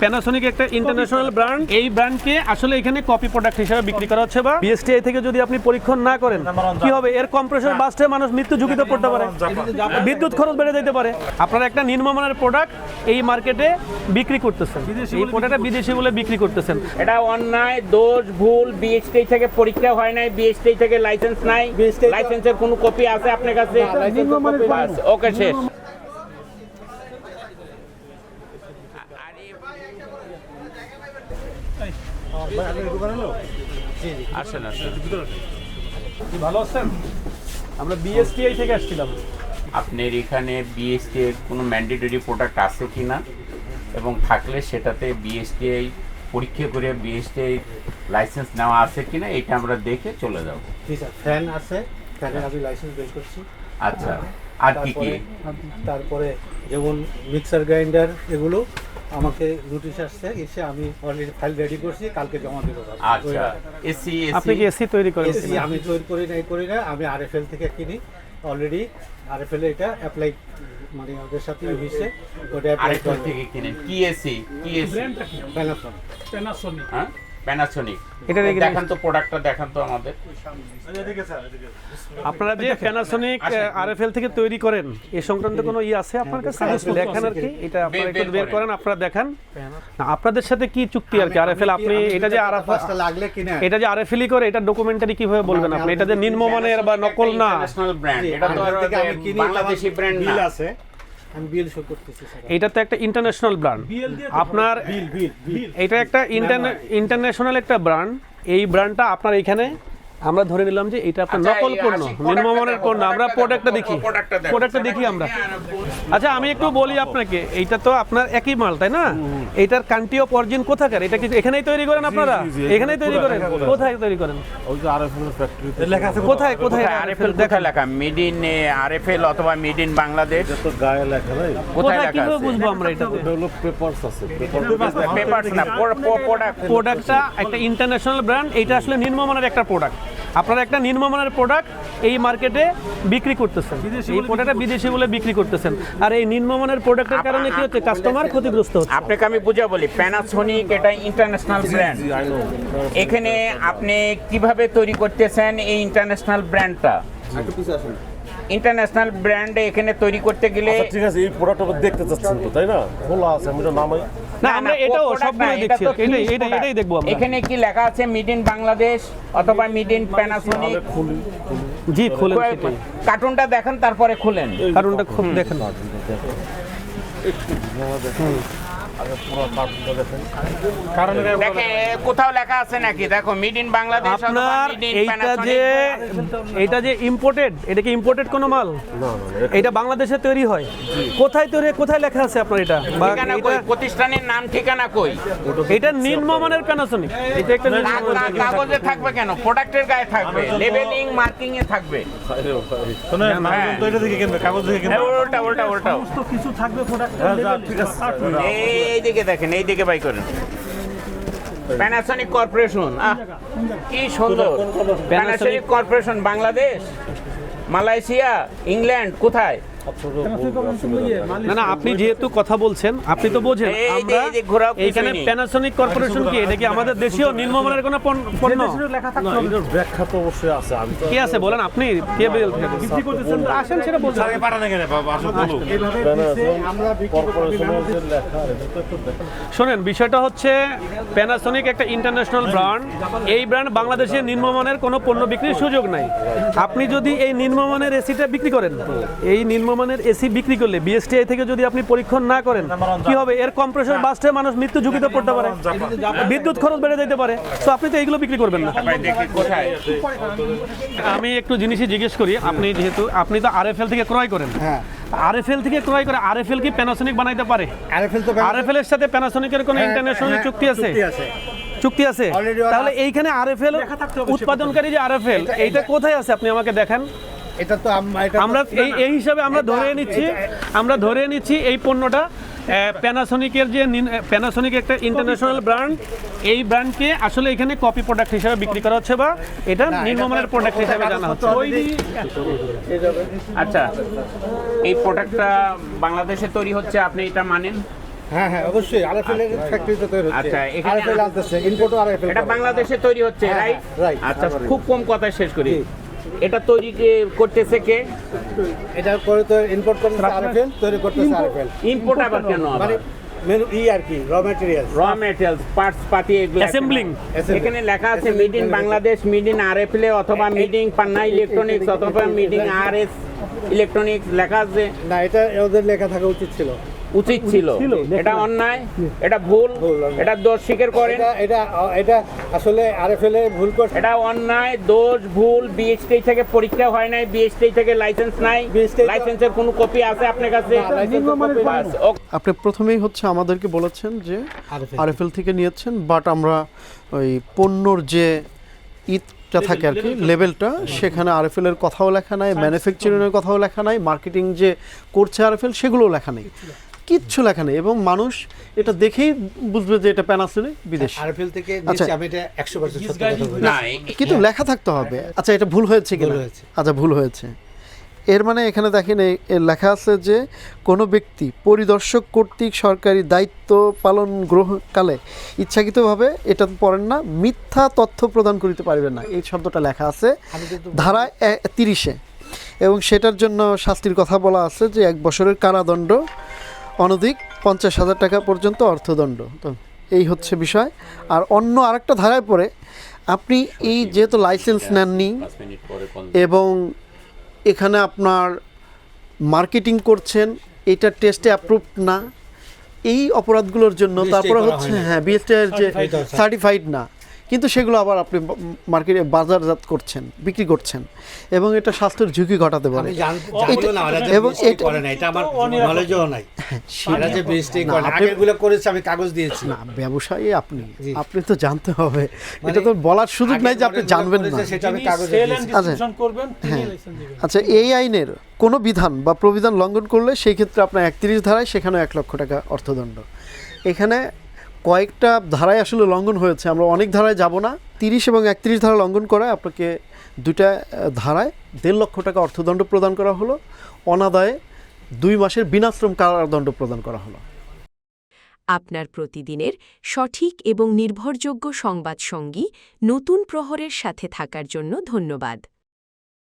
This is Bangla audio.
প্যানাসোনিক একটা ইন্টারন্যাশনাল ব্র্যান্ড, এই ব্র্যান্ডকে আসলে এখানে কপি প্রোডাক্ট হিসেবে বিক্রি করা হচ্ছে। বা বিএসটিআই থেকে যদি আপনি পরীক্ষণ না করেন কি হবে, এর কম্প্রেসর বাস্টে মানুষ মৃত্যু ঝুঁকিতে পড়তে পারে, বিদ্যুৎ খরচ বেড়ে যেতে পারে। আপনারা একটা নিম্নমানের প্রোডাক্ট এই মার্কেটে বিক্রি করতেছেন, এই প্রোডাক্টটা বিদেশি বলে বিক্রি করতেছেন। এটা অন্যায়, দোষ, ভুল। বিএসটিআই থেকে পরীক্ষা হয় নাই, বিএসটিআই থেকে লাইসেন্স নাই। লাইসেন্সের কোনো কপি আছে আপনার কাছে? ওকে, শেষ। আসেন আসেন, ভালো আছেন? আমরা বিএসটিআই থেকে আসছিলাম। আপনার এখানে বিএসটিআই কোনো ম্যান্ডেটরি প্রোডাক্ট আছে কিনা, এবং থাকলে সেটাতে বিএসটিআই পরীক্ষা করে বিএসটিআই লাইসেন্স নেওয়া আছে কিনা এটা আমরা দেখে চলে যাব। জি স্যার, ফ্যান আছে, ফ্যানের আমি লাইসেন্স বের করছি। আচ্ছা, আর কি কি? তারপরে যেমন মিক্সার গ্রাইন্ডার, এগুলো আমাকে নোটিশ আসছে, এসে আমি অলরেডি ফাইল রেডি করছি, কালকে জমা দেবো। আচ্ছা, এসি আপনি কি এসি তৈরি করেন? এসি আমি তৈরি করি না, আমি আরএফএল থেকে কিনি। অলরেডি আরএফএল এটা অ্যাপ্লাই, মানে ওদের সাথে হয়েছে, ওটা আরএফএল থেকে কিনেন। কি এসি? কি এসি? প্যানাসোনিক। হ্যাঁ, প্যানাসোনিক। এটা দেখান তো, প্রোডাক্টটা দেখান তো আমাদের। আপনারা যে প্যানাসোনিক আরএফএল থেকে তৈরি করেন এ সংক্রান্ত কোনো আছে আপনার কাছে? দেখেন আর কি, এটা আপনারা একটু বের করেন, আপনারা দেখান না আপনাদের সাথে কি চুক্তি আর কি। আরএফএল আপনি এটা যে লাগলে কিনা, এটা যে আরএফএলই করে, এটা ডকুমেন্টারি কিভাবে বলবেন আপনি? এটা যে নিম্নমানের বা নকল না, ন্যাশনাল ব্র্যান্ড, এটা তো আর বাংলাদেশি ব্র্যান্ড না। আছে, আমি বিল শো করতেছি স্যার। এটা তো একটা ইন্টারন্যাশনাল ব্র্যান্ড। আপনার এটা একটা ইন্টারন্যাশনাল একটা ব্র্যান্ড। এই ব্র্যান্ডটা আপনার এখানে আমরা ধরে নিলাম যে এটা আপনার নকল পণ্য, নিম্নমানের পণ্য। আমরা প্রোডাক্টটা দেখি আমরা। আচ্ছা, আমি একটু বলি আপনাকে, এইটা তো আপনার একই মাল, তাই না? এইটার কান্ট্রি অফ অরিজিন কোথাকার? এটা কি এখানেই তৈরি করেন আপনারা? এখানেই তৈরি করেন? কোথায় তৈরি করেন? ওই যে আরএফএল ফ্যাক্টরিতে লেখা আছে। কোথায় আরএফএল দেখা লেখা? মেড ইন আরএফএল অথবা মেড ইন বাংলাদেশ? তো গায়ে লেখা নাই, কোথায় লেখা কিভাবে আছে? বুঝবো আমরা এটা? ডেভেলপ পেপারস আছে। পেপারস না, প্রোডাক্ট। প্রোডাক্টটা একটা ইন্টারন্যাশনাল ব্র্যান্ড, এইটা আসলে নিম্নমানের একটা প্রোডাক্ট। আপনারা একটা নিম্নমানের প্রোডাক্ট এই মার্কেটে বিক্রি করতেছেন, এই প্রোডাক্টটা বিদেশি বলে বিক্রি করতেছেন। আর এই নিম্নমানের প্রোডাক্টের কারণে কি হচ্ছে? কাস্টমার ক্ষতিগ্রস্ত হচ্ছে। আপনাকে আমি বুঝা বলি, প্যানাসোনিক এটা ইন্টারন্যাশনাল ব্র্যান্ড। এখানে আপনি কিভাবে তৈরি করতেছেন এই ইন্টারন্যাশনাল ব্র্যান্ডটা? ইন্টারন্যাশনাল ব্র্যান্ড এখানে তৈরি করতে গেলে ঠিক আছে, এই প্রোডাক্টটা দেখতে চাচ্ছেন তো, তাই না? খোলা আছে, আমি এটা নামাই। না, আমরা এটাও সবগুলো দেখছি, এটাই দেখবো আমরা। এখানে কি লেখা আছে মেড ইন বাংলাদেশ অথবা মেড ইন প্যানাসোনিক? জি, খুলেন সেটাই। কার্টুনটা দেখেন, তারপরে খুলেন কারণটা খুব দেখেন। দেখে কোথাও লেখা আছে নাকি? দেখো, মেড ইন বাংলাদেশ অথবা আপনার মেড ইন এইটা যে ইম্পোর্টেড, এটা কি ইম্পোর্টেড কোনো মাল? এটা বাংলাদেশে তৈরি হয়। কোথায় তৈরি, কোথায় লেখা আছে আপনার এটা? বা ঠিকানা কই? প্রতিষ্ঠানের নাম ঠিকানা কই? এটা নিম্নমানের প্যানাসোনিক। এটা একটা কাগজে থাকবে কেন? প্রোডাক্টের গায়ে থাকবে, লেবেলিং মার্কিং এ থাকবে। উল্টা উল্টা উল্টা কিছু থাকবে প্রোডাক্ট। এইদিকে দেখেন, এইদিকে বাই করেন। প্যানাসোনিক কর্পোরেশন, কি সুন্দর! Panasonic corporation Bangladesh, Malaysia, England, কোথায়? না, আপনি যেহেতু কথা বলছেন, আপনি তো বোঝেন আমরা এইখানে প্যানাসোনিক কর্পোরেশন কি, এটা কি আমাদের দেশীয় নিম্নমানের কোনো পণ্য? এটার ব্যাখ্যা তো অবশ্যই আছে। আমি কি আছে বলেন আপনি? কে বিক্রি করতেছেন? আসেন, সেটা বলছেন। কর্পোরেশনের যে লেখা, এটা তো একটু দেখেন। শোনেন, বিষয়টা হচ্ছে প্যানাসোনিক একটা ইন্টারন্যাশনাল ব্র্যান্ড। এই ব্র্যান্ড বাংলাদেশে নিম্নমানের কোনো পণ্য বিক্রির সুযোগ নাই। আপনি যদি এই নিম্নমানের এসিটা বিক্রি করেন, এই নিম্নমানের এসি বিক্রি করলে বিএসটিআই থেকে যদি আপনি পরীক্ষণ না করেন কি হবে, এর কম্প্রেসর বাস্টে মানুষ মৃত্যু ঝুঁকিতে পড়তে পারে, বিদ্যুৎ খরচ বেড়ে যেতে পারে। তো আপনি তো এইগুলো বিক্রি করবেন না। আমি একটু জিনিসই জিজ্ঞেস করি, আপনি যেহেতু আপনি তো আরএফএল থেকে ক্রয় করেন, আরএফএল থেকে ক্রয় করে আরএফএল কি প্যানাসোনিক বানাইতে পারে? আরএফএল এর সাথে প্যানাসোনিকের কোনো ইন্টারন্যাশনাল চুক্তি আছে? চুক্তি আছে। তাহলে এইখানে আরএফএল উৎপাদনকারী যে আরএফএল, এইটা কোথায় আছে আপনি আমাকে দেখান। এটা তো আমরা এই হিসাবে আমরা ধরে নিচ্ছি এই পণ্যটা প্যানাসোনিকের যে প্যানাসোনিক একটা ইন্টারন্যাশনাল ব্র্যান্ড, এই ব্র্যান্ডকে আসলে এখানে কপি প্রোডাক্ট হিসেবে বিক্রি করা হচ্ছে, বা এটা নিম্নমানের প্রোডাক্ট হিসেবে জানা হচ্ছে। আচ্ছা, এই প্রোডাক্টটা বাংলাদেশে তৈরি হচ্ছে, আপনি এটা মানেন? হ্যাঁ হ্যাঁ অবশ্যই আরএফএল এর ফ্যাক্টরিতে তৈরি হচ্ছে। আচ্ছা, এখানে আরএফএল আনতেছে, ইম্পোর্টও আরএফএল। এটা বাংলাদেশে তৈরি হচ্ছে, হ্যাঁ, রাইট? right, আচ্ছা, right. খুব কম কথা শেষ করি। জি। এটা তৈরি করতেছে কে? এটা করে তো ইম্পোর্ট করতেছে আরএফএল, তৈরি করতেছে আরএফএল। ইম্পোর্ট আবার কেন? মানে মেনু আর কি র ম্যাটেরিয়াল। র ম্যাটেরিয়ালস, পার্টস পাতি, এগুলো অ্যাসেম্বলিং। এখানে লেখা আছে made in Bangladesh, made in RFL অথবা মেড ইন পান্না ইলেকট্রনিক্স অথবা মেড ইন আরএস ইলেকট্রনিক্স লেখা আছে। না, এটা ওদের লেখা থাকা উচিত ছিল। উচিত ছিল। এটা অন্যায়, এটা ভুল, এটা দোষ স্বীকার করেন। এটা আসলে আরএফএল এর ভুল করছে। এটা অন্যায়, দোষ, ভুল। বিএসটি থেকে পরীক্ষা হয় নাই, বিএসটি থেকে লাইসেন্স নাই। BST লাইসেন্সের কোনো কপি আছে আপনার কাছে? বাস, আপনি প্রথমেই হচ্ছে আমাদেরকে বলেছেন যে RFL আরএফএল থেকে নিয়েছেন, বাট আমরা ওই পণ্যর যে ইটা থাকে আর কি লেভেলটা, সেখানে আরএফএল এর কথাও লেখা নাই, ম্যানুফ্যাকচারিং এর কথাও লেখা নাই, মার্কেটিং যে করছে আরএফএল সেগুলোও লেখা নেই, কিচ্ছু লেখা নেই। এবং মানুষ এটা দেখেই বুঝবে যে এটা প্যানাসোনিক বিদেশি। আরএফএল থেকে আচ্ছা। নিচে আমি এটা 100% সত্য কথা বলি। না, কিন্তু লেখা থাকতে হবে। আচ্ছা, এটা ভুল হয়েছে কিনা? ভুল হয়েছে। আচ্ছা, ভুল হয়েছে। এর মানে এখানে দেখেন এর লেখা আছে যে কোনো ব্যক্তি পরিদর্শক কর্তৃক সরকারি দায়িত্ব পালন গ্রহণকালে ইচ্ছাকৃতভাবে এটা পড়েন না, মিথ্যা তথ্য প্রদান করিতে পারবেন না, এই শব্দটা লেখা আছে ধারা 30-এ। এবং সেটার জন্য শাস্তির কথা বলা আছে যে 1 বছরের কারাদণ্ড, অনধিক 50,000 টাকা পর্যন্ত অর্থদণ্ড। তো এই হচ্ছে বিষয়। আর অন্য আরেকটা ধারায় পড়ে আপনি এই যেহেতু লাইসেন্স নেননি এবং এখানে আপনার মার্কেটিং করছেন, এটা টেস্টে অ্যাপ্রুভ না, এই অপরাধগুলোর জন্য BSTI তারপরে করা হচ্ছে হয়নি। হ্যাঁ বিএসটি এর যে Certified সার্টিফাইড না, কিন্তু সেগুলো আবার আপনি মার্কেটে বাজারজাত করছেন, বিক্রি করছেন, এবং এটা স্বাস্থ্যের ঝুঁকি ঘটাতে পারে। আমি জানবো না, ওরা যে এবং BSTI এটা- করে না, এটা আমার নলেজও নাই। এরা যে BSTI না, করে না, আপনি- আগেরগুলো করেছে, আমি কাগজ দিয়েছি। না, ব্যবসায়ী আপনি জি। আপনি তো জানতে হবে, মানে এটা তো বলার সুযোগ নাই যে আপনি আগের জানবেন না। করেছে, সেটা আমি কাগজে সেল দিয়েছি। এন্ড ডিস্ট্রিবিউশন করবেন, তিনি হ্যাঁ। লাইসেন্স দিবেন। আচ্ছা, এই আইনের কোনো বিধান বা প্রবিধান লঙ্ঘন করলে সেই ক্ষেত্রে আপনার 31 ধারায় সেখানেও 1 লক্ষ টাকা অর্থদণ্ড। এখানে কয়েকটা ধারায় আসলে লঙ্ঘন হয়েছে, আমরা অনেক ধারায় যাব না। 30 এবং 31 ধারা লঙ্ঘন করায় আপনাকে দুইটা ধারায় 1.5 লক্ষ টাকা অর্থদণ্ড প্রদান করা হলো, অনাদায়ে 2 মাসের বিনাশ্রম কারাদণ্ড প্রদান করা হলো। আপনার প্রতিদিনের সঠিক এবং নির্ভরযোগ্য সংবাদ সঙ্গী নতুন প্রহরের সাথে থাকার জন্য ধন্যবাদ।